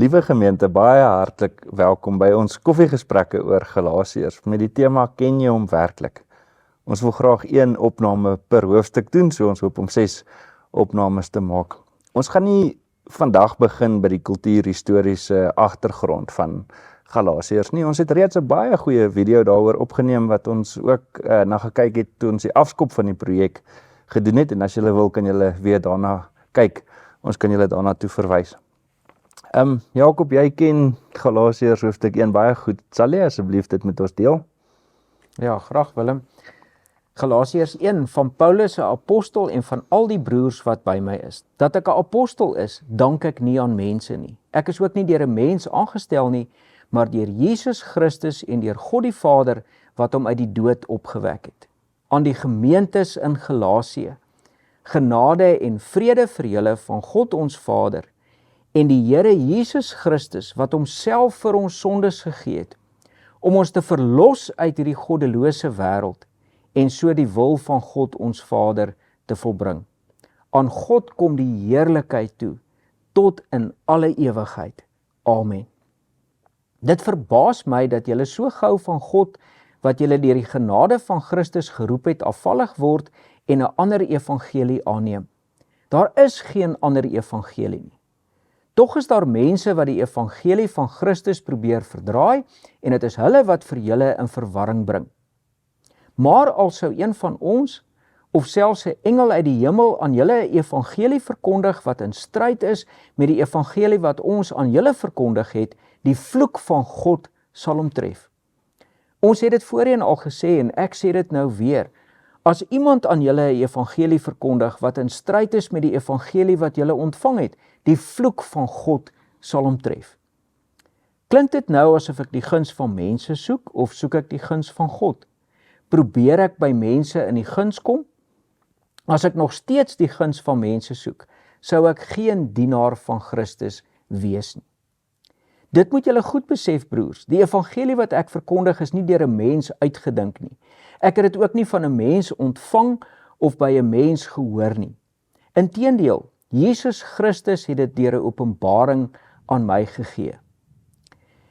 Liewe gemeente, baie hartlik welkom by ons koffiegesprekke oor Galasiërs met die tema Ken jy hom werklik? Ons wil graag 1 opname per hoofstuk doen, so ons hoop om 6 opnames te maak. Ons gaan nie vandag begin by die kultuurhistoriese agtergrond van Galasiërs nie. Ons het reeds 'n baie goeie video daaroor opgeneem wat ons ook na gekyk het toe ons die afskop van die projek gedoen het, en as julle wil kan julle weer daarna kyk. Ons kan julle daarna toe verwys. Jakob, jy ken Galasiërs hoofstuk 1 baie goed. Sal jy asseblief dit met ons deel? Ja, graag Willem. Galasiërs 1 van Paulus, 'n apostel en van al die broers wat by my is. Dat ek 'n apostel is, dank ek nie aan mense nie. Ek is ook nie deur 'n mens aangestel nie, maar deur Jesus Christus en deur God die Vader wat hom uit die dood opgewek het. Aan die gemeentes in Galasië, genade en vrede vir julle van God ons Vader en die Here Jesus Christus wat homself vir ons sondes gegee het, om ons te verlos uit hierdie goddelose wêreld en so die wil van God ons Vader te volbring. Aan God kom die heerlikheid toe, tot in alle ewigheid. Amen. Dit verbaas my dat julle so gou van God, wat julle deur die genade van Christus geroep het, afvallig word en 'n ander evangelie aanneem. Daar is geen ander evangelie nie. Tog is daar mense wat die evangelie van Christus probeer verdraai, en dit is hulle wat vir julle in verwarring bring. Maar al sou een van ons, of selfs 'n engel uit die hemel aan julle 'n evangelie verkondig wat in stryd is met die evangelie wat ons aan julle verkondig het, die vloek van God sal hom tref. Ons het dit voorheen al gesê en ek sê dit nou weer. As iemand aan julle 'n evangelie verkondig wat in stryd is met die evangelie wat julle ontvang het, die vloek van God sal hom tref. Klink dit nou asof ek die guns van mense soek, of soek ek die guns van God? Probeer ek by mense in die guns kom? As ek nog steeds die guns van mense soek, sou ek geen dienaar van Christus wees nie. Dit moet julle goed besef, broers. Die evangelie wat ek verkondig is nie deur 'n mens uitgedink nie. Ek het dit ook nie van 'n mens ontvang of by 'n mens gehoor nie. Inteendeel, Jesus Christus het dit deur 'n openbaring aan my gegee.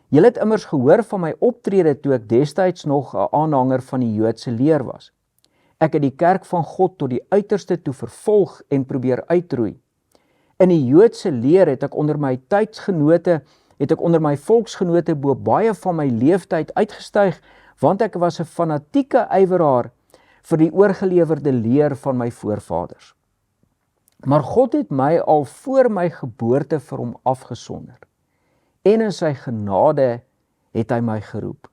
Julle het immers gehoor van my optrede toe ek destyds nog 'n aanhanger van die Joodse leer was. Ek het die kerk van God tot die uiterste toe vervolg en probeer uitroei. In die Joodse leer het ek onder my volksgenote bo baie van my leeftyd uitgestyg, want ek was 'n fanatieke ywerhaar vir die oorgelewerde leer van my voorvaders. Maar God het my al voor my geboorte vir hom afgesonder. En in sy genade het hy my geroep.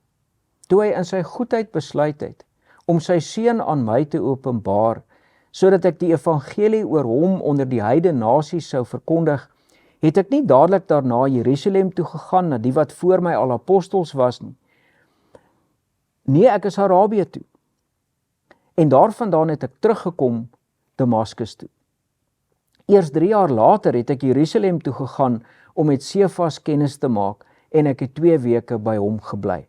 Toe hy in sy goedheid besluit het om sy seun aan my te openbaar, sodat ek die evangelie oor hom onder die heidene nasies sou verkondig, het ek nie dadelik daarna Jerusalem toe gegaan na die wat voor my al apostels was nie. Nee, ek is Arabië toe. En daarvandaan het ek teruggekom Damaskus toe. Eers 3 jaar later het ek Jerusalem toe gegaan om met Sefas kennis te maak, en ek het 2 weke by hom gebly.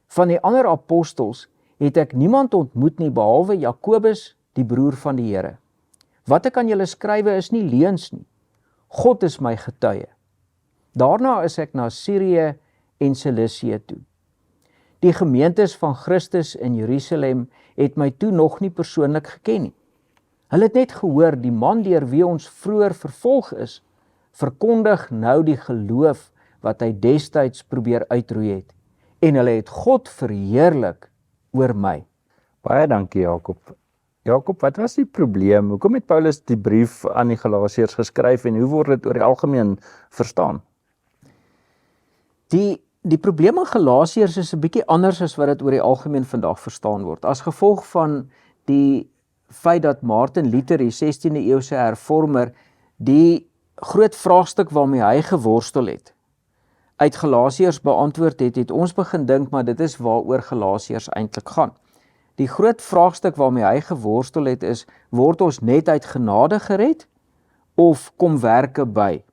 Van die ander apostels het ek niemand ontmoet nie, behalwe Jakobus, die broer van die Here. Wat ek aan julle skrywe is nie leuns nie. God is my getuie. Daarna is ek na Sirië en Cilicië toe. Die gemeentes van Christus in Jerusalem het my toe nog nie persoonlik geken nie. Hulle het net gehoor, die man deur wie ons vroeër vervolg is, verkondig nou die geloof wat hy destyds probeer uitroei het, en hulle het God verheerlik oor my. Baie dankie, Jakob. Jakob, wat was die probleem? Hoekom het Paulus die brief aan die Galasiërs geskryf en hoe word dit oor die algemeen verstaan? Die probleem in Galasiërs is 'n bietjie anders as wat dit oor die algemeen vandag verstaan word. As gevolg van die feit dat Martin Luther, die 16de eeuse hervormer, die groot vraagstuk waarmee hy geworstel het, uit Galasiërs beantwoord het, het ons begin dink, maar dit is waaroor Galasiërs eintlik gaan. Die groot vraagstuk waarmee hy geworstel het is, word ons net uit genade gered, of kom werke by?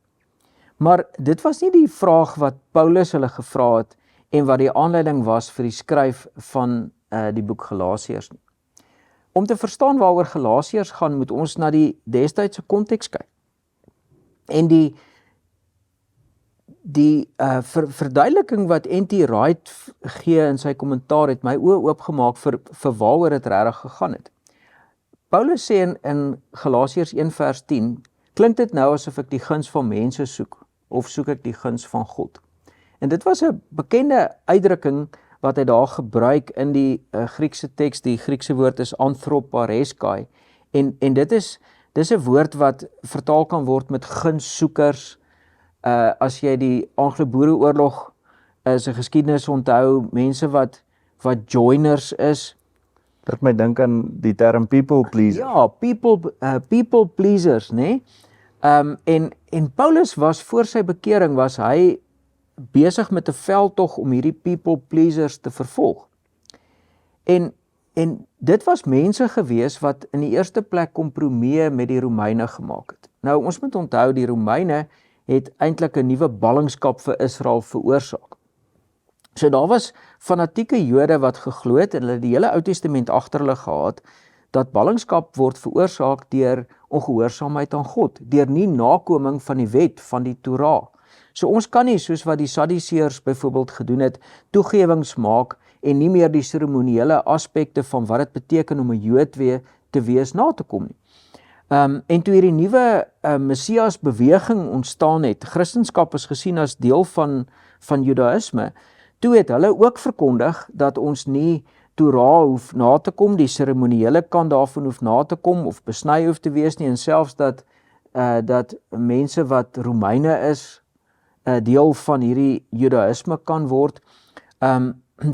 Maar dit was nie die vraag wat Paulus hulle gevra het, en wat die aanleiding was vir die skryf van die boek Galasiërs nie. Om te verstaan waaroor Galasiërs gaan, moet ons na die destydse konteks kyk. En die verduideliking wat N.T. Wright gee in sy kommentaar het my oë oopgemaak vir waaroor dit regtig gegaan het. Paulus sê in Galasiërs 1 vers 10, klink dit nou asof ek die guns van mense soek, of soek ek die guns van God? En dit was 'n bekende uitdrukking wat hy daar gebruik in die Griekse teks. Die Griekse woord is anthropareskai, en dis 'n woord wat vertaal kan word met gunssoekers. As jy die Anglo-Boereoorlog se geskiedenis onthou, mense wat joiners is. Dit my dink aan die term people pleaser. Ja, people pleasers, né? En Paulus was voor sy bekering was hy besig met 'n veldtog om hierdie people pleasers te vervolg. En dit was mense gewees wat in die eerste plek kompromieë met die Romeine gemaak het. Nou ons moet onthou die Romeine het eintlik 'n nuwe ballingskap vir Israel veroorsaak. So daar was fanatieke Jode wat geglo het en hulle die hele Ou Testament agter hulle gehad dat ballingskap word veroorsaak deur ongehoorsaamheid aan God, deur nie nakoming van die wet van die Torah. So ons kan nie, soos wat die Sadduseërs byvoorbeeld gedoen het, toegewings maak en nie meer die seremoniële aspekte van wat dit beteken om 'n Jood te wees na te kom nie. En toe hierdie nuwe Messias beweging ontstaan het, Christendom is gesien as deel van Judaïsme, toe het hulle ook verkondig dat ons nie Torah hoef na te kom, die seremoniële kant daarvan hoef na te kom of besny hoef te wees nie, en selfs dat mense wat Romeine is, deel van hierdie Judaïsme kan word.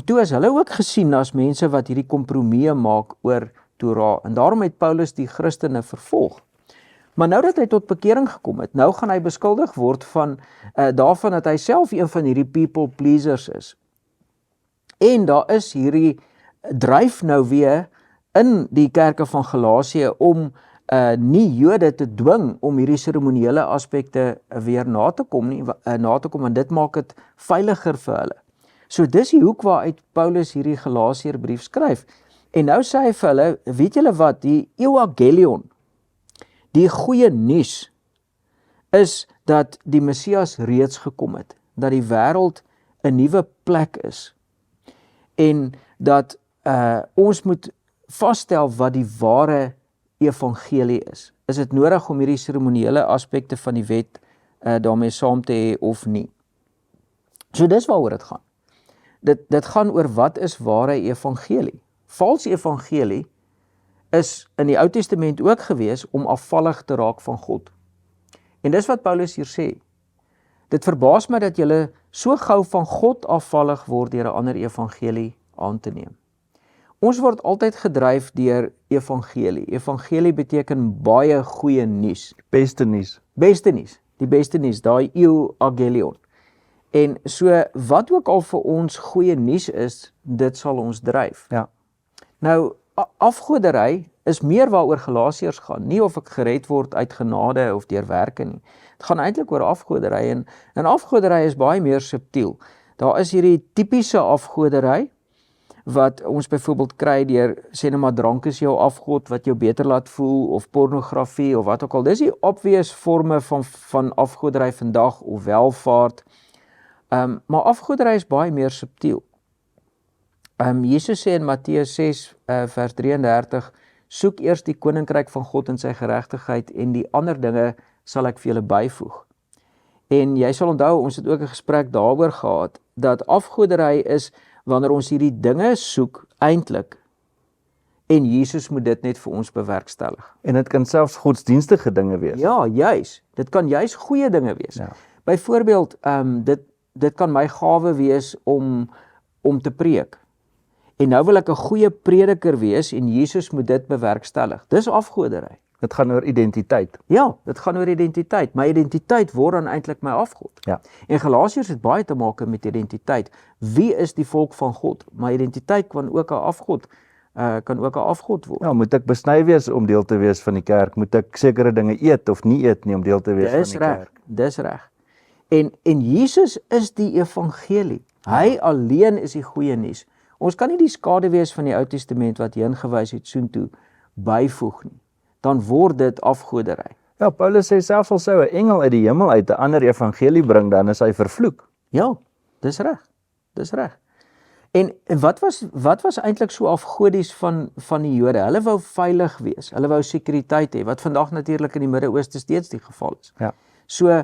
Toe is hulle ook gesien as mense wat hierdie kompromieë maak oor Torah, en daarom het Paulus die Christene vervolg. Maar nou dat hy tot bekering gekom het, nou gaan hy beskuldig word van daarvan dat hy self een van hierdie people pleasers is. En daar is hierdie dryf nou weer in die kerke van Galasië om nie Jode te dwing om hierdie seremoniële aspekte weer na te kom, want dit maak dit veiliger vir hulle. So dis die hoek waaruit Paulus hierdie Galasiërbrief skryf. En nou sê hy vir hulle, weet julle wat, die euangelion, die goeie nuus, is dat die Messias reeds gekom het, dat die wêreld 'n nuwe plek is, en dat ons moet vasstel wat die ware evangelie is. Is dit nodig om hierdie seremoniële aspekte van die wet daarmee saam te hê of nie? So dis waaroor dit gaan. Dit gaan oor wat is ware evangelie. Vals evangelie is in die Ou Testament ook gewees om afvallig te raak van God. En dis wat Paulus hier sê. Dit verbaas my dat julle so gou van God afvallig word deur 'n ander evangelie aan te neem. Ons word altyd gedryf deur evangelie. Evangelie beteken baie goeie nuus. Beste nuus. Beste nuus. Die beste nuus, daai euangelion. En so wat ook al vir ons goeie nuus is, dit sal ons dryf. Ja. Nou, afgoderry is meer waaroor Galasiërs gaan, nie of ek gered word uit genade of deur werke nie. Dit gaan eintlik oor afgoderry, en afgoderry is baie meer subtiel. Daar is hierdie tipiese afgoderry wat ons byvoorbeeld kry deur, sê nou maar, drank is jou afgod wat jou beter laat voel, of pornografie of wat ook al. Dis die obvious forme van afgoderry vandag, of welvaart. Maar afgoderry is baie meer subtiel. Jesus sê in Matteus 6 vers 33, soek eers die koninkryk van God en sy geregtigheid, en die ander dinge sal ek vir julle byvoeg. En jy sal onthou, ons het ook 'n gesprek daaroor gehad, dat afgoderry is wanneer ons hierdie dinge soek eintlik, en Jesus moet dit net vir ons bewerkstellig. En dit kan selfs godsdienstige dinge wees. Ja, juis. Dit kan juis goeie dinge wees. Ja. Byvoorbeeld, dit kan my gawe wees om te preek. En nou wil ek 'n goeie prediker wees en Jesus moet dit bewerkstellig. Dis afgoderry. Dit gaan oor identiteit. Ja, dit gaan oor identiteit. My identiteit word dan eintlik my afgod. Ja. En Galasiërs het baie te maak met identiteit. Wie is die volk van God? My identiteit kan ook 'n afgod word. Ja, moet ek besny wees om deel te wees van die kerk? Moet ek sekere dinge eet of nie eet nie om deel te wees van die kerk? Dis reg. En Jesus is die evangelie. Hy alleen is die goeie nuus. Ons kan nie die skade wees van die Ou Testament wat heen gewys het soontoe byvoeg nie. Dan word dit afgoderry. Ja, Paulus sê selfs al sou 'n engel uit die hemel uit 'n ander evangelie bring, dan is hy vervloek. Ja, dis reg. Dis reg. En wat was eintlik so afgodies van die Jode? Hulle wou veilig wees. Hulle wou sekuriteit hê, wat vandag natuurlik in die Midde-Ooste steeds die geval is. Ja. So,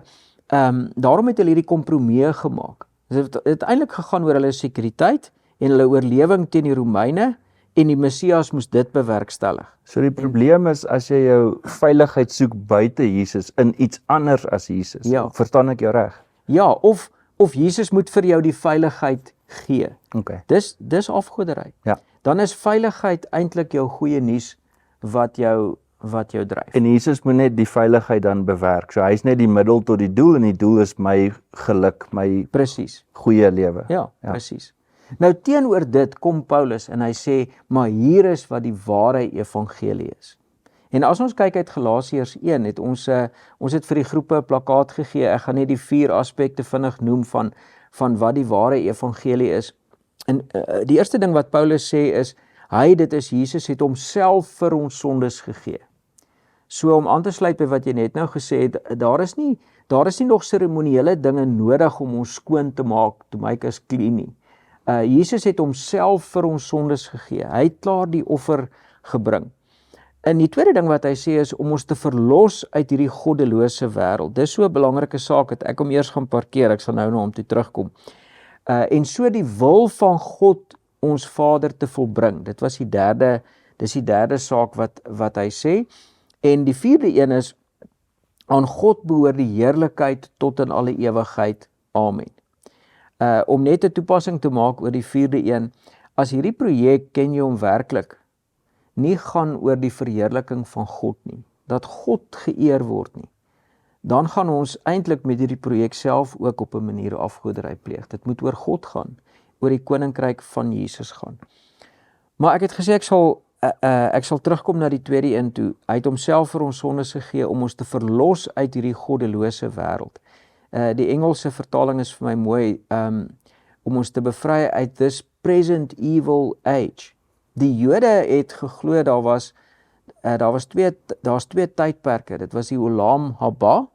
daarom het hulle hierdie kompromie gemaak. Dit het eintlik gegaan oor hulle sekuriteit en hulle oorlewing teen die Romeine, en die Messias moes dit bewerkstellig. So die probleem is as jy jou veiligheid soek buite Jesus in iets anders as Jesus. Ja. Verstaan ek jou reg? Ja, of Jesus moet vir jou die veiligheid gee. Okay. Dis afgoderry. Ja. Dan is veiligheid eintlik jou goeie nuus wat jou dryf. En Jesus moet net die veiligheid dan bewerk. So hy's net die middel tot die doel en die doel is my geluk, my Presies. goeie lewe. Ja, presies. Nou teenoor dit kom Paulus en hy sê, maar hier is wat die ware evangelie is. En as ons kyk uit Galasiërs 1, het ons het vir die groepe 'n plakkaat gegee. Ek gaan net die 4 aspekte vinnig noem van wat die ware evangelie is. En die eerste ding wat Paulus sê is, dit is Jesus het homself vir ons sondes gegee. So om aan te sluit by wat jy net nou gesê het, daar is nie nog seremoniële dinge nodig om ons skoon te maak, to make us clean nie. Jesus het homself vir ons sondes gegee. Hy het klaar die offer gebring. En die tweede ding wat hy sê is om ons te verlos uit hierdie goddelose wêreld. Dis so 'n belangrike saak dat ek hom eers gaan parkeer. Ek sal nou na hom toe terugkom. En so die wil van God ons Vader te volbring. Dis die derde saak wat hy sê. En die vierde een is aan God behoort die heerlikheid tot in alle ewigheid. Amen. Om net 'n toepassing te maak oor die vierde een, as hierdie projek, ken jy hom werklik, nie gaan oor die verheerliking van God nie, dat God geëer word nie, dan gaan ons eintlik met hierdie projek self ook op 'n manier afgoderry pleeg. Dit moet oor God gaan, oor die koninkryk van Jesus gaan. Maar ek het gesê ek sal terugkom na die tweede een toe. Hy het homself vir ons sondes gegee om ons te verlos uit hierdie goddelose wêreld. Die Engelse vertaling is vir my mooi, om ons te bevry uit this present evil age. Die Jode het geglo daar's twee tydperke. Dit was die Olam Haba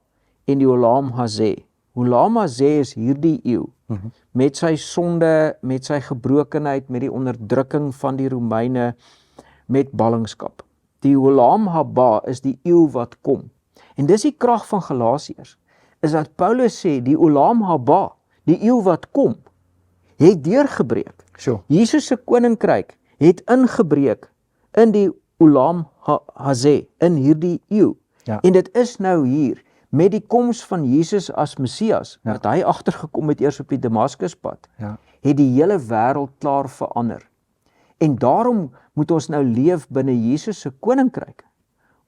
en die Olam Hazeh. Olam Hazeh is hierdie eeu, met sy sonde, met sy gebrokenheid, met die onderdrukking van die Romeine, met ballingskap. Die Olam Haba is die eeu wat kom. En dis die krag van Galasiërs, is dat Paulus sê, die Olam Haba, die eeu wat kom, het deurgebreek. Sure. Jesus se koninkryk het ingebreek in die Olam Hazeh, in hierdie eeu. Ja. En dit is nou hier, met die koms van Jesus as Messias, wat hy agtergekom het eers op die Damaskuspad, het die hele wêreld klaar verander. En daarom moet ons nou leef binne Jesus se koninkryk.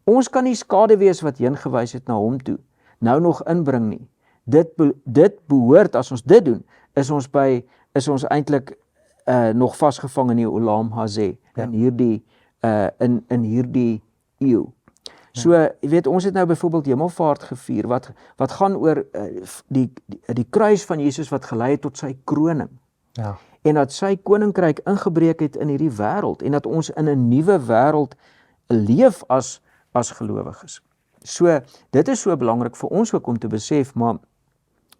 Ons kan nie skade wees wat heen gewys het na hom toe, nou nog inbring nie. Dit behoort, as ons dit doen, is ons eintlik nog vasgevang in die Olam Hazeh, in hierdie eeu. So, jy weet, ons het nou byvoorbeeld Hemelvaart gevier, wat gaan oor die kruis van Jesus wat gelei het tot sy kroning. Ja. En dat sy koninkryk ingebreek het in hierdie wêreld, en dat ons in 'n nuwe wêreld leef as gelowiges. So, dit is so belangrik vir ons ook om te besef, maar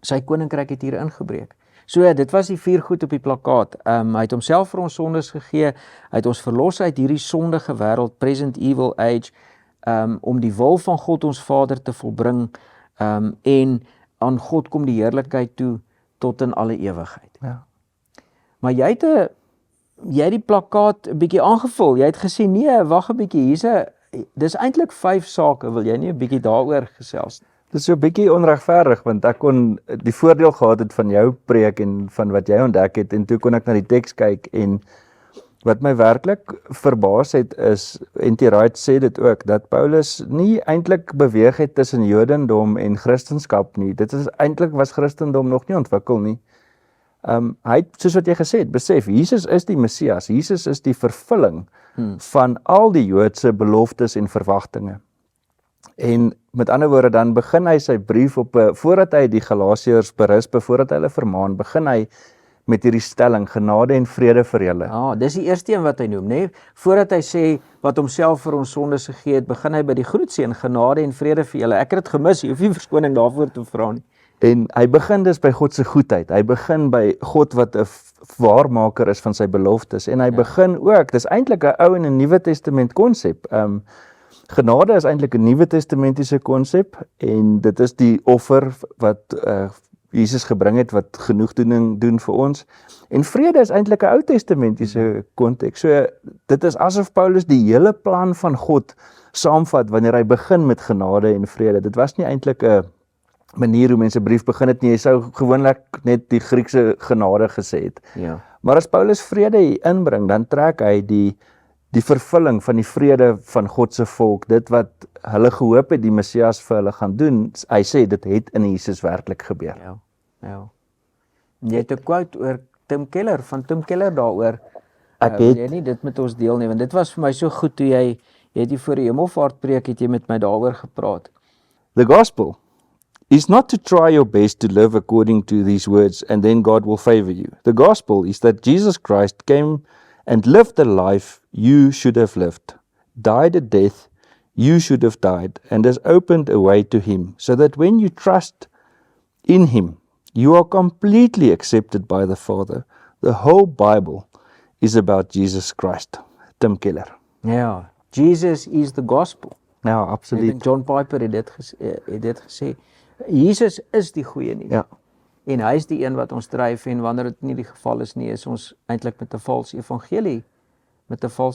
sy koninkryk het hier ingebreek. So, dit was die 4 goed op die plakkaat. Hy het homself vir ons sondes gegee, hy het ons verlos uit hierdie sondige wêreld, present evil age, om die wil van God ons Vader te volbring, en aan God kom die heerlikheid toe tot in alle ewigheid. Ja. Maar jy het die plakkaat 'n bietjie aangevul. Jy het gesê, nee, wag 'n bietjie, dis eintlik 5 sake, wil jy nie 'n bietjie daaroor gesels? Dit is so 'n bietjie onregverdig, want ek kon die voordeel gehad het van jou preek en van wat jy ontdek het, en toe kon ek na die teks kyk, en wat my werklik verbaas het is, en T. Wright sê dit ook, dat Paulus nie eintlik beweeg het tussen Jodendom en Christendom nie. Dit is eintlik was Christendom nog nie ontwikkel nie. Hy het, soos wat jy gesê het, besef, Jesus is die Messias, Jesus is die vervulling van al die Joodse beloftes en verwagtinge. En met ander woorde, dan begin hy sy brief voordat hy die Galasiërs berisp, voordat hy hulle vermaan, begin hy met hierdie stelling, genade en vrede vir julle. Ja, dis die eerste een wat hy noem, né? Voordat hy sê wat homself vir ons sondes gegee het, begin hy by die groetseën, genade en vrede vir julle. Ek het dit gemis, jy hoef nie verskoning daarvoor te vra nie. En hy begin dus by God se goedheid. Hy begin by God wat 'n waarmaker is van sy beloftes. En hy begin ook, dis eintlik 'n Ou en 'n Nuwe Testament konsep. Genade is eintlik 'n Nuwe Testamentiese konsep en dit is die offer wat Jesus gebring het wat genoegdoening doen vir ons. En vrede is eintlik 'n Ou Testamentiese konteks. So dit is asof Paulus die hele plan van God saamvat wanneer hy begin met genade en vrede. Dit was nie eintlik 'n manier hoe mense 'n brief begin het nie. Jy sou gewoonlik net die Griekse genade gesê het. Ja. Maar as Paulus vrede hier inbring, dan trek hy die vervulling van die vrede van God se volk, dit wat hulle gehoop het die Messias vir hulle gaan doen. Hy sê dit het in Jesus werklik gebeur. Ja. Ja. Jy het 'n quote oor Tim Keller, van Tim Keller daaroor. Ek Wil het jy nie dit met ons deel nie, want dit was vir my so goed toe jy het hier voor die hemelvaart preek het jy met my daaroor gepraat. The gospel is not to try your best to live according to these words and then God will favor you. The gospel is that Jesus Christ came and lived the life you should have lived, died a death you should have died, and has opened a way to Him, so that when you trust in Him, you are completely accepted by the Father. The whole Bible is about Jesus Christ. Tim Keller. Ja, Jesus is the gospel. Ja, Ek absoluut. dink John Piper het dit gesê. Jesus is die goeie nuus. Ja. En hy is die een wat ons dryf en wanneer dit nie die geval is nie, is ons eintlik met 'n vals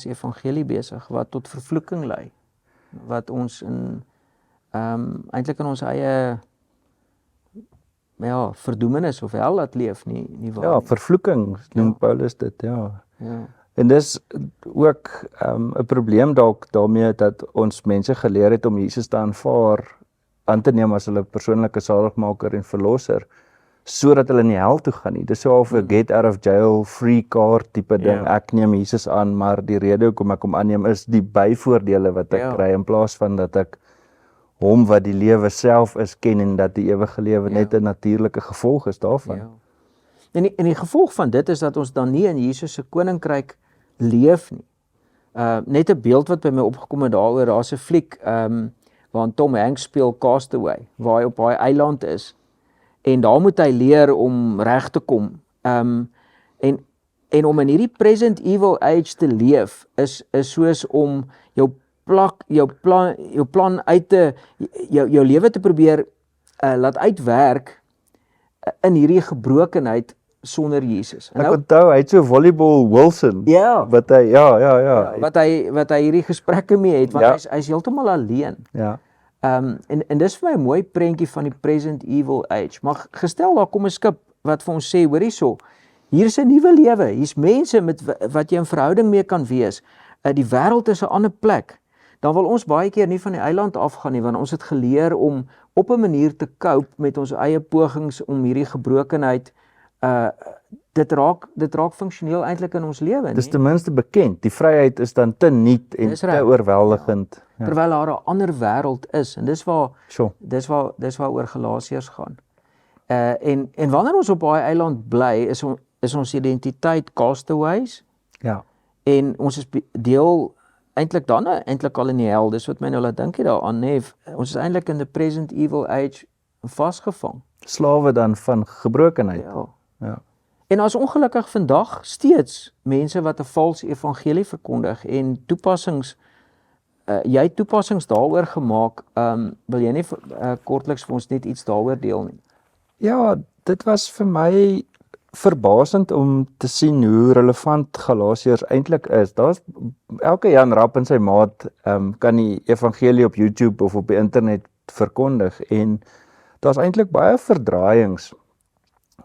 evangelie besig wat tot vervloeking lei. Wat ons in eintlik in ons eie verdoemenis of hel laat leef nie waar Ja, nie. vervloeking noem Paulus dit, ja. Ja. En dis ook 'n probleem dalk daarmee dat ons mense geleer het om Jesus te aan te neem as hulle persoonlike saligmaker en verlosser, sodat hulle nie hel toe gaan nie. Dis so half 'n get out of jail free card tipe ding. Ja. Ek neem Jesus aan, maar die rede hoekom ek hom aanneem is die byvoordele wat ek kry, in plaas van dat ek hom wat die lewe self is ken en dat die ewige lewe net 'n natuurlike gevolg is daarvan. Ja. En die gevolg van dit is dat ons dan nie in Jesus se koninkryk leef nie. Net 'n beeld wat by my opgekom het daaroor, daar's 'n fliek waarin Tom Hanks speel Castaway, waar hy op daai eiland is. En daar moet hy leer om reg te kom. En om in hierdie present evil age te leef is soos om jou plan uit te jou lewe te probeer laat uitwerk in hierdie gebrokenheid sonder Jesus. En Ek onthou hy het so volleyball Wilson ja, wat hy wat hy hierdie gesprekke mee het, want Ja. hy's heeltemal alleen. ja. En dis vir my 'n mooi prentjie van die present evil age. Maar gestel daar kom 'n skip wat vir ons sê, hoor hierso, hier's 'n nuwe lewe, hier's mense met wat jy in verhouding mee kan wees. Die wêreld is 'n ander plek. Dan wil ons baie keer nie van die eiland afgaan nie, want ons het geleer om op 'n manier te cope met ons eie pogings om hierdie gebrokenheid dit raak funksioneel eintlik in ons lewe, Dis ten minste bekend. Die vryheid is dan te nuut en Dis te reg. oorweldigend. Ja. terwyl daar 'n ander wêreld is en dis Sure. waar oor Galasiërs gaan. En wanneer ons op daai eiland bly, is ons identiteit castaways Ja. en ons is deel eintlik dan eintlik al in die hel. Dis wat my nou laat dink daaraan, nê. Ons is eintlik in the present evil age vasgevang. Slawe dan van gebrokenheid. Ja. Ja. En as ongelukkig vandag steeds mense wat 'n vals evangelie verkondig en toepassings jy het toepassings daaroor gemaak. Wil jy nie kortliks vir ons net iets daaroor deel nie? Ja, dit was vir my verbasend om te sien hoe relevant Galasiërs eintlik is. Daar's elke Jan Rapp en sy maat kan die evangelie op YouTube of op die internet verkondig en daar's eintlik baie verdraaiings.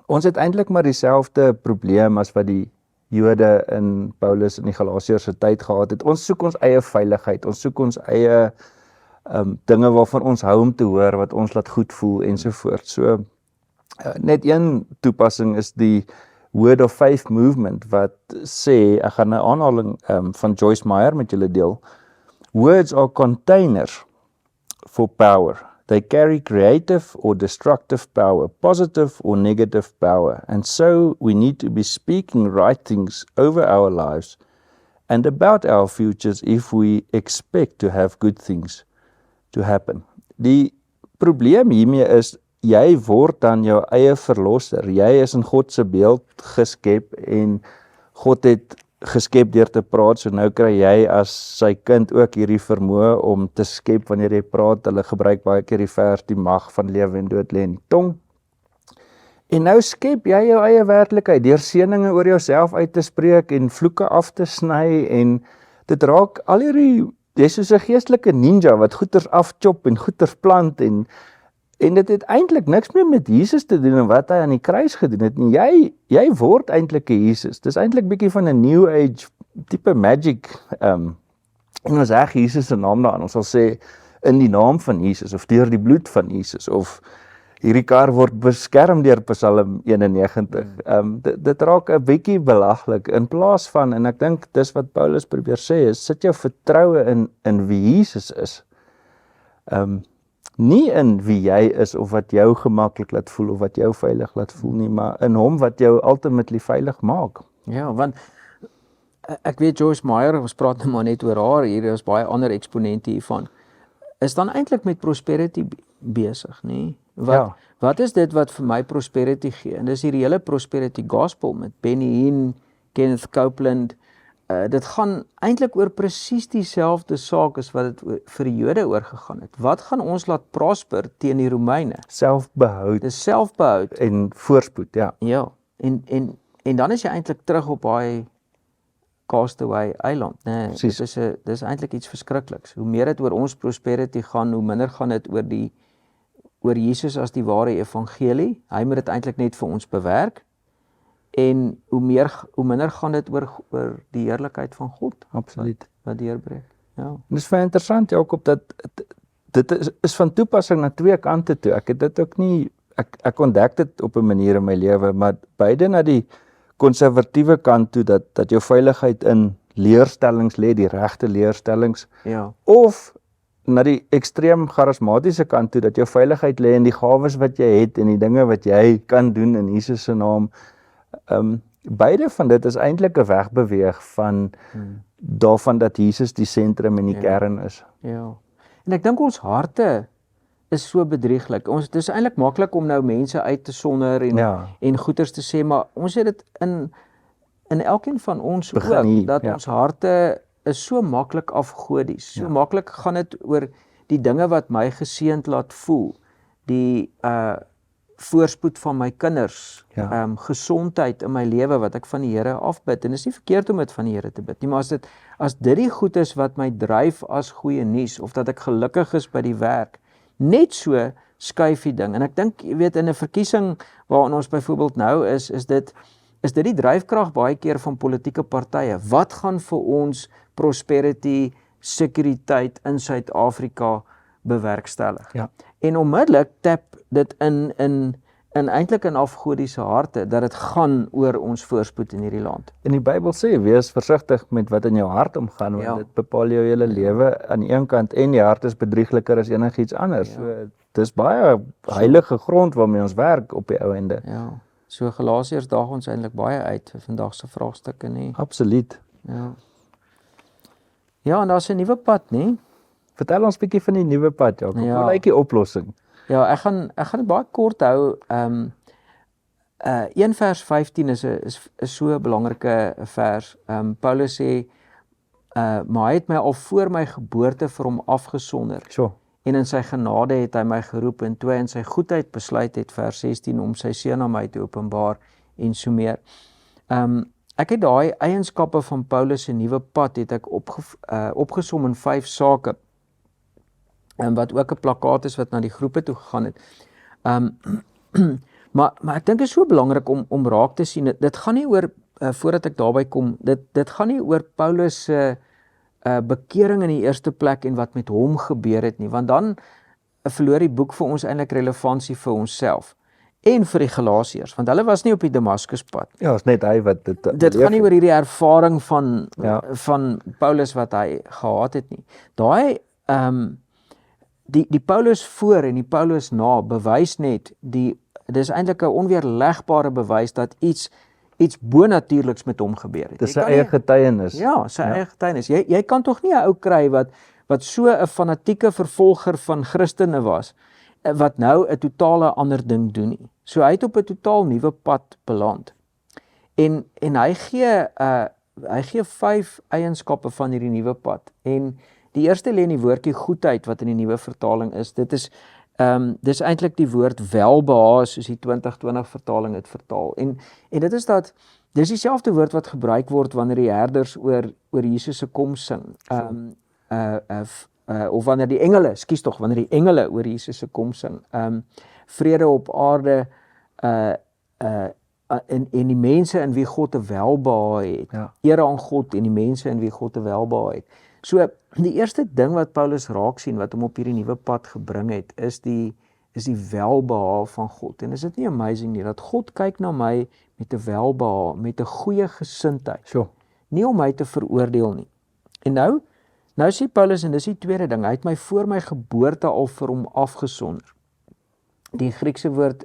Ons het eintlik maar dieselfde probleem as wat die Jode in Paulus in die Galasiërs se tyd gehad het. Ons soek ons eie veiligheid, ons soek ons eie dinge waarvan ons hou om te hoor, wat ons laat goed voel ensovoort. So net een toepassing is die Word of Faith movement wat sê, ek gaan 'n aanhaling van Joyce Meyer met julle deel. Words are containers for power. They carry creative or destructive power, positive or negative power, and so we need to be speaking right things over our lives and about our futures if we expect to have good things to happen. Die probleem hiermee is, jy word dan jou eie verlosser. Jy is in God se beeld geskep en God het geskep deur te praat, so nou kry jy as sy kind ook hierdie vermoë om te skep wanneer jy praat. Hulle gebruik baie keer die vers, die mag van lewe en dood lê in die tong. En nou skep jy jou eie werklikheid deur seëninge oor jouself uit te spreek en vloeke af te sny, en dit raak al hierdie, jy's soos 'n geestelike ninja wat goeters afchop en goeters plant, en dit het eintlik niks meer met Jesus te doen en wat hy aan die kruis gedoen het nie. Jy word eintlik 'n Jesus. Dis eintlik bietjie van 'n new age tipe magic. En ons reg Jesus se naam daaraan. Ons sal sê in die naam van Jesus of deur die bloed van Jesus, of hierdie kar word beskerm deur Psalm 91. Dit raak 'n bietjie belaglik in plaas van, en ek dink dis wat Paulus probeer sê, is sit jou vertroue in wie Jesus is. Nie in wie jy is of wat jou gemaklik laat voel of wat jou veilig laat voel nie, maar in hom wat jou ultimately veilig maak. Ja, want ek weet Joyce Meyer, ons praat nou maar net oor haar hier, is baie ander eksponente hiervan, is dan eintlik met prosperity besig, nie? Wat is dit wat vir my prosperity gee? En dis hierdie hele prosperity gospel met Benny Hinn, Kenneth Copeland. Dit gaan eintlik oor presies dieselfde saak as wat dit vir die Jode oorgegaan het. Wat gaan ons laat prosper teen die Romeine? Selfbehoud. Dis selfbehoud en voorspoed, ja. Ja, en dan is jy eintlik terug op daai castaway eiland, nee, dis eintlik iets verskrikliks. Hoe meer dit oor ons prosperity gaan, hoe minder gaan dit oor Jesus as die ware evangelie. Hy moet dit eintlik net vir ons bewerk. En hoe minder gaan dit oor die heerlikheid van God. Absoluut. Wat deurbreek. Ja. Dit is baie interessant, Jakob, dat dit is van toepassing na twee kante toe. Ek het dit ook nie, ek ontdek dit op 'n manier in my lewe, maar beide na die konservatiewe kant toe, dat jou veiligheid in leerstellings lê, die regte leerstellings, Ja. of na die ekstreem charismatiese kant toe, dat jou veiligheid lê in die gawes wat jy het en die dinge wat jy kan doen in Jesus se naam. Beide van dit is eintlik 'n wegbeweeg van daarvan dat Jesus die sentrum en die kern is. Ja. En ek dink ons harte is so bedrieglik. Dit is eintlik maklik om nou mense uit te sonder en goeters te sê, maar ons het dit in elkeen van ons ook, dat ons harte is so maklik afgodies. So maklik gaan dit oor die dinge wat my geseënd laat voel. Die voorspoed van my kinders, gesondheid in my lewe wat ek van die Here afbid, en dit is nie verkeerd om dit van die Here te bid nie, maar as dit die goed is wat my dryf as goeie nuus, of dat ek gelukkig is by die werk, net so skuif die ding. En ek dink, jy weet, in 'n verkiesing waarin ons byvoorbeeld nou is dit die dryfkrag baie keer van politieke partye. Wat gaan vir ons prosperity, sekuriteit in Suid-Afrika bewerkstellig? Ja. En onmiddellik tap dit in eintlik in afgodiese harte, dat dit gaan oor ons voorspoed in hierdie land. En die Bybel sê, wees versigtig met wat in jou hart omgaan, want dit bepaal jou hele lewe aan die een kant, en die hart is bedriegliker as enigiets anders. So, dis baie heilige grond waarmee ons werk op die ou ende. Ja, so Galasiërs daag ons eintlik baie uit vir vandag se vraagstukke, nie? Absoluut. Ja, en daar's 'n nuwe pad, nie? Vertel ons 'n bietjie van die nuwe pad, Jakob. Hoe lyk die oplossing? Ja, ek gaan dit baie kort hou. 1 vers 15 is so 'n belangrike vers. Paulus sê, maar hy het my al voor my geboorte vir hom afgesonder. Sure. En in sy genade het hy my geroep, en toe hy in sy goedheid besluit het, vers 16, om sy seun aan my te openbaar, en so meer. Ek het daai eienskappe van Paulus se nuwe pad het ek opgesom in 5 sake. Wat ook 'n plakkaat is wat na die groepe toe gegaan het. Maar ek dink dit is so belangrik om raak te sien. Dit gaan nie oor, voordat ek daarby kom, dit gaan nie oor Paulus se bekering in die eerste plek en wat met hom gebeur het nie, want dan verloor die boek vir ons eintlik relevantie vir onsself en vir die Galasiërs, want hulle was nie op die Damaskuspad. Ja, is net hy wat dit gaan nie oor hierdie ervaring van Paulus wat hy gehad het nie. die Paulus voor en die Paulus na bewys net dis eintlik 'n onweerlegbare bewys dat iets bonatuurliks met hom gebeur het. Dis sy eie getuienis. Ja, sy eie getuienis. Jy kan tog nie 'n ou kry wat so 'n fanatieke vervolger van Christene was, wat nou 'n totale ander ding doen nie. So hy het op 'n totaal nuwe pad beland. En hy gee 5 eienskappe van hierdie nuwe pad. En die eerste lê in die woordjie goedheid wat in die nuwe vertaling is. Dis eintlik die woord welbehae soos die 2020 vertaling dit vertaal. En dit is dis dieselfde woord wat gebruik word wanneer die herders oor Jesus se koms sing. Of wanneer die engele oor Jesus se koms sing. Vrede op aarde en die mense in wie God 'n welbehae het. Ja. Ere aan God en die mense in wie God 'n welbehae het. So die eerste ding wat Paulus raak sien wat hom op hierdie nuwe pad gebring het, is die welbehae van God. En is dit nie amazing nie dat God kyk na my met 'n welbehae, met 'n goeie gesindheid. Sure. Nie om my te veroordeel nie. En nou sê Paulus, en dis die tweede ding, hy het my voor my geboorte al vir hom afgesonder. Die Griekse woord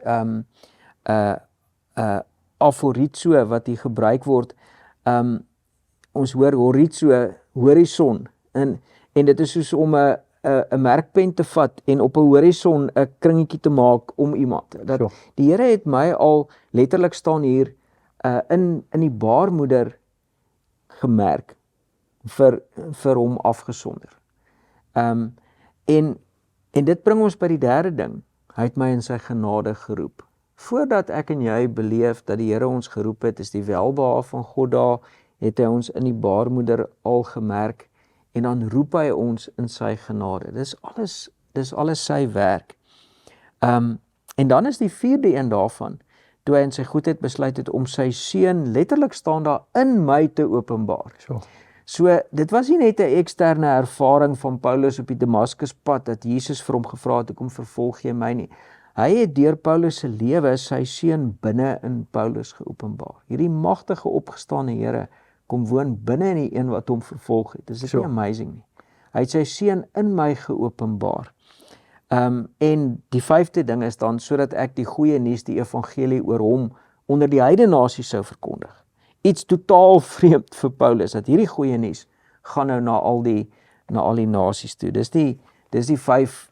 aphorizo wat hier gebruik word, ons hoor horizo, horison, en dit is soos om 'n merkpen te vat en op 'n horison 'n kringetjie te maak om iemand. Dat Sure. Die Here het my al letterlik staan hier in die baarmoeder gemerk vir hom afgesonder. En dit bring ons by die derde ding. Hy het my in sy genade geroep. Voordat ek en jy beleef dat die Here ons geroep het, is die welbehae van God daar, het hy ons in die baarmoeder al gemerk, en dan roep hy ons in sy genade. Dis alles sy werk. En dan is die vierde een daarvan, toe hy in sy goedheid besluit het om sy seun, letterlik staan daar, in my te openbaar. Sure. So, dit was nie net 'n eksterne ervaring van Paulus op die Damaskuspad, dat Jesus vir hom gevra het, hoekom vervolg jy my nie? Hy het deur Paulus se lewe sy seun binne in Paulus geopenbaar. Hierdie magtige opgestane Here kom woon binne in die een wat hom vervolg het. Dis Sure. nie amazing nie. Hy het sy seun in my geopenbaar. En die vyfde ding is dan sodat ek die goeie nuus, die evangelie oor hom onder die heidene nasies sou verkondig. Iets totaal vreemd vir Paulus, dat hierdie goeie nuus gaan nou na al die nasies toe. Dis die 5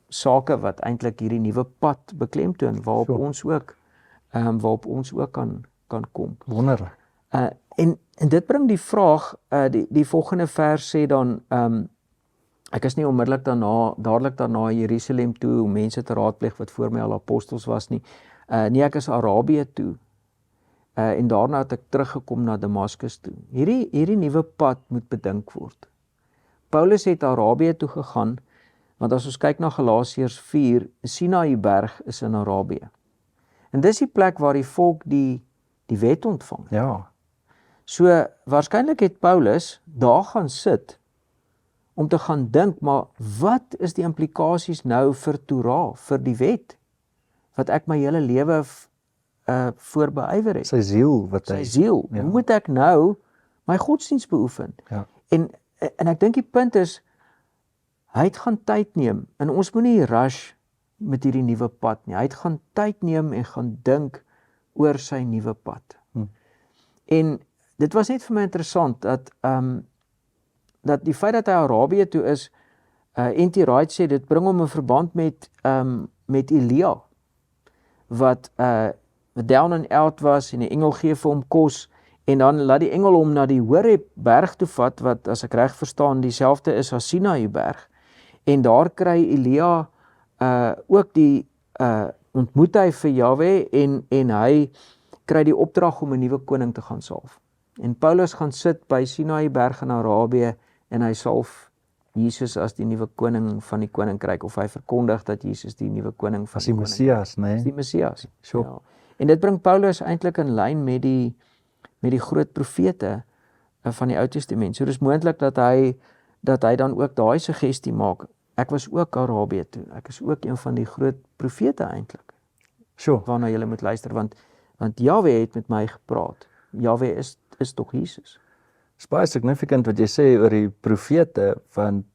sake wat eintlik hierdie nuwe pad beklemtoon, waarop Sure. ons ook kan kom. Wonderlik. En dit bring die vraag, die volgende vers sê dan, ek is nie onmiddellik dadelik daarna Jerusalem toe om mense te raadpleeg wat voor my al apostels was nie. Nee, ek is Arabië toe. En daarna het ek teruggekom na Damaskus toe. Hierdie nuwe pad moet bedink word. Paulus het Arabië toe gegaan, want as ons kyk na Galasiërs 4, Sinaï berg is in Arabië. En dis die plek waar die volk die wet ontvang. Ja. So waarskynlik het Paulus daar gaan sit om te gaan dink, maar wat is die implikasies nou vir Torah, vir die wet, wat ek my hele lewe voor beywer het. Sy siel wat hy. Sy siel. Ja. Hoe moet ek nou my godsdienst beoefen? Ja. En ek dink die punt is, hy het gaan tyd neem, en ons moet nie rush met hierdie nuwe pad nie. Hy het gaan tyd neem en gaan dink oor sy nuwe pad. En dit was net vir my interessant, dat die feit dat hy Arabië toe is, N.T. Wright sê, dit bring hom in verband met Elia, wat down and out was, en die engel gee vir hom kos, en dan laat die engel hom na die Horeb berg toe vat, wat as ek reg verstaan, dieselfde is as Sinaï berg, en daar kry Elia ook ontmoet hy vir Jahwe, en hy kry die opdrag om 'n nuwe koning te gaan salf. En Paulus gaan sit by Sinaï berg in Arabië, en hy salf Jesus as die nuwe koning van die koninkryk, of hy verkondig dat Jesus die nuwe koning van As die Messias, nee. As die Messias. Sure. Ja. En dit bring Paulus eintlik in lyn met die groot profete van die Ou Testament. So dis moontlik dat hy dan ook daai suggestie maak. Ek was ook Arabië toe. Ek is ook een van die groot profete eintlik. Sure. Waarna jy moet luister, want Jahwe het met my gepraat. Jahwe is tog Jesus. Dis baie significant wat jy sê oor die profete, want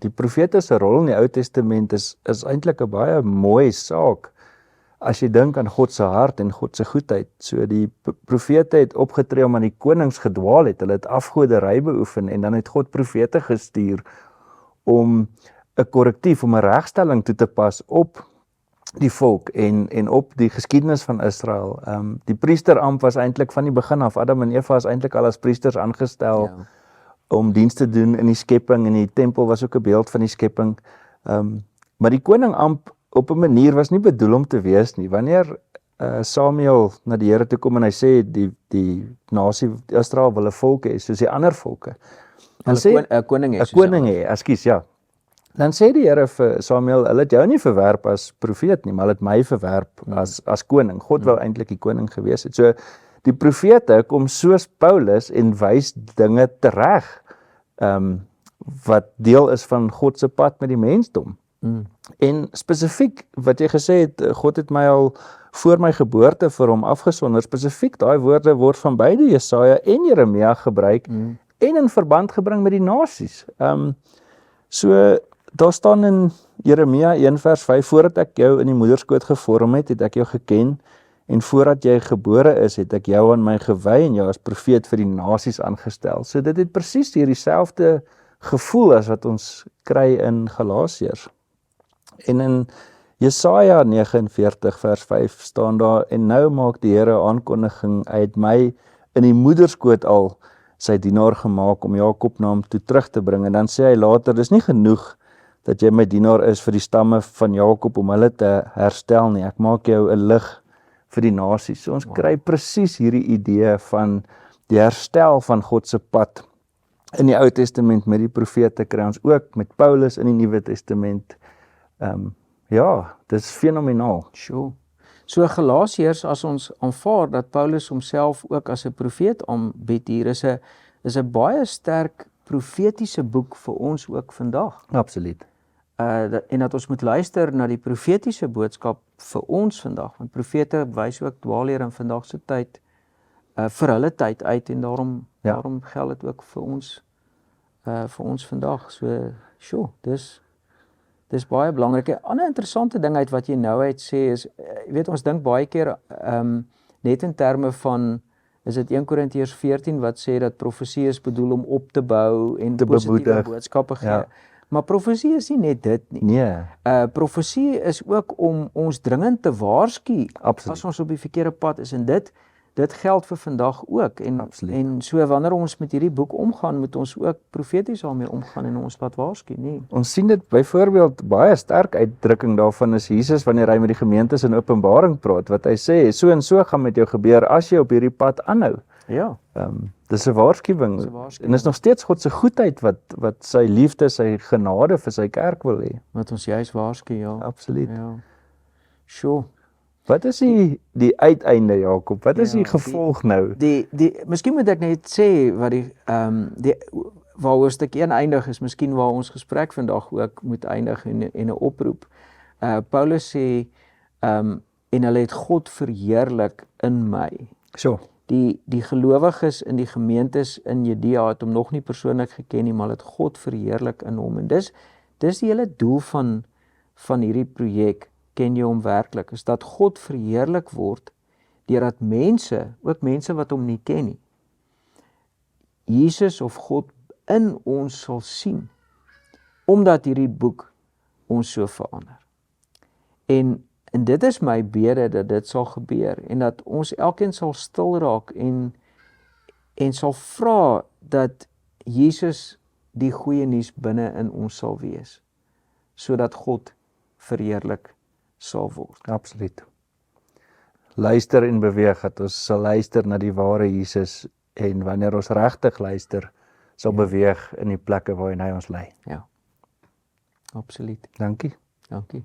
die profete se rol in die Ou Testament is eintlik 'n baie mooi saak as jy dink aan God se hart en God se goedheid. So die profete het opgetree om aan die konings gedwaal het, hulle het afgoderry beoefen en dan het God profete gestuur om 'n korrektief, om 'n regstelling toe te pas op die volk en op die geskiedenis van Israel. Die priesterampt was eintlik van die begin af, Adam en Eva is eintlik al as priesters aangestel om diens te doen in die skepping, en die tempel was ook 'n beeld van die skepping. Maar die koningampt op 'n manier was nie bedoel om te wees nie. Wanneer Samuel na die Here toe kom en hy sê die nasie Israel wil 'n volk hê soos die ander volke. Dan sê 'n koning hê, ekskuus, ja. Dan sê die Here vir Samuel, hulle het jou nie verwerp as profeet nie, maar hulle het my verwerp as koning. God wou eintlik die koning gewees het. So die profete kom soos Paulus en wys dinge tereg wat deel is van God se pad met die mensdom. En spesifiek wat jy gesê het, God het my al voor my geboorte vir hom afgesonder. Spesifiek daai woorde word van beide Jesaja en Jeremia gebruik en in verband gebring met die nasies. So daar staan in Jeremia 1:5, voordat ek jou in die moederskoot gevorm het ek jou geken, en voordat jy gebore is, het ek jou aan my gewy en jou as profeet vir die nasies aangestel. So dit het presies hierdie selfde gevoel as wat ons kry in Galasiërs. En in Jesaja 49:5 staan daar, en nou maak die Here aankondiging, hy het my in die moederskoot al sy dienaar gemaak om Jakob na hom toe terug te bring. En dan sê hy later, dis nie genoeg dat jy my dienaar is vir die stamme van Jakob om hulle te herstel nie. Ek maak jou 'n lig vir die nasies. So ons kry presies hierdie idee van die herstel van God se pad. In die Ou Testament met die profete kry ons ook met Paulus in die Nuwe Testament. Ja, dis fenomenaal. Sure. So Galasiërs, as ons aanvaar dat Paulus homself ook as 'n profeet aanbied hier, is 'n baie sterk profetiese boek vir ons ook vandag. Absoluut. En dat ons moet luister na die profetiese boodskap vir ons vandag, want profete wys ook dwaalleer in vandag se tyd, vir hulle tyd uit, en daarom geld dit ook vir ons vandag. So, sure, dis baie belangrik. 'n ander interessante ding uit wat jy nou uit sê is, jy weet, ons dink baie keer net in terme van, is dit 1 Korintiërs 14 wat sê dat profesie is bedoel om op te bou en positiewe boodskappe gee. Ja. Maar profesie is nie net dit nie. Nee. Profesie is ook om ons dringend te waarsku Absoluut. as ons op die verkeerde pad is, en dit geld vir vandag ook. En so wanneer ons met hierdie boek omgaan, moet ons ook profeties daarmee omgaan en ons laat waarsku, nee. Ons sien dit byvoorbeeld, baie sterk uitdrukking daarvan is Jesus wanneer hy met die gemeentes in Openbaring praat, wat hy sê, so en so gaan met jou gebeur as jy op hierdie pad aanhou. Ja. Dis 'n waarskuwing. En is nog steeds God se goedheid wat sy liefde, sy genade vir sy kerk wil hê. Wat ons juist waarsku, ja. Absoluut. Ja. Sure. Wat is die uiteinde, Jakob? Wat is die gevolg nou? Miskien moet ek net sê wat waar hoofstuk 1 eindig is, miskien waar ons gesprek vandag ook moet eindig en 'n oproep. Paulus sê en hulle het God verheerlik in my. So. Die gelowiges in die gemeentes in Judea het hom nog nie persoonlik geken nie, maar het God verheerlik in hom. En dis die hele doel van hierdie projek, ken jy hom werklik, is dat God verheerlik word deurdat mense, ook mense wat hom nie ken nie, Jesus of God in ons sal sien, omdat hierdie boek ons so verander. En dit is my bede dat dit sal gebeur, en dat ons elkeen sal stil raak en sal vra dat Jesus die goeie nuus binne in ons sal wees, sodat God verheerlik sal word. Absoluut. Luister en beweeg, dat ons sal luister na die ware Jesus, en wanneer ons regtig luister, sal beweeg in die plekke waarin hy ons lei. Ja. Absoluut. Dankie. Dankie.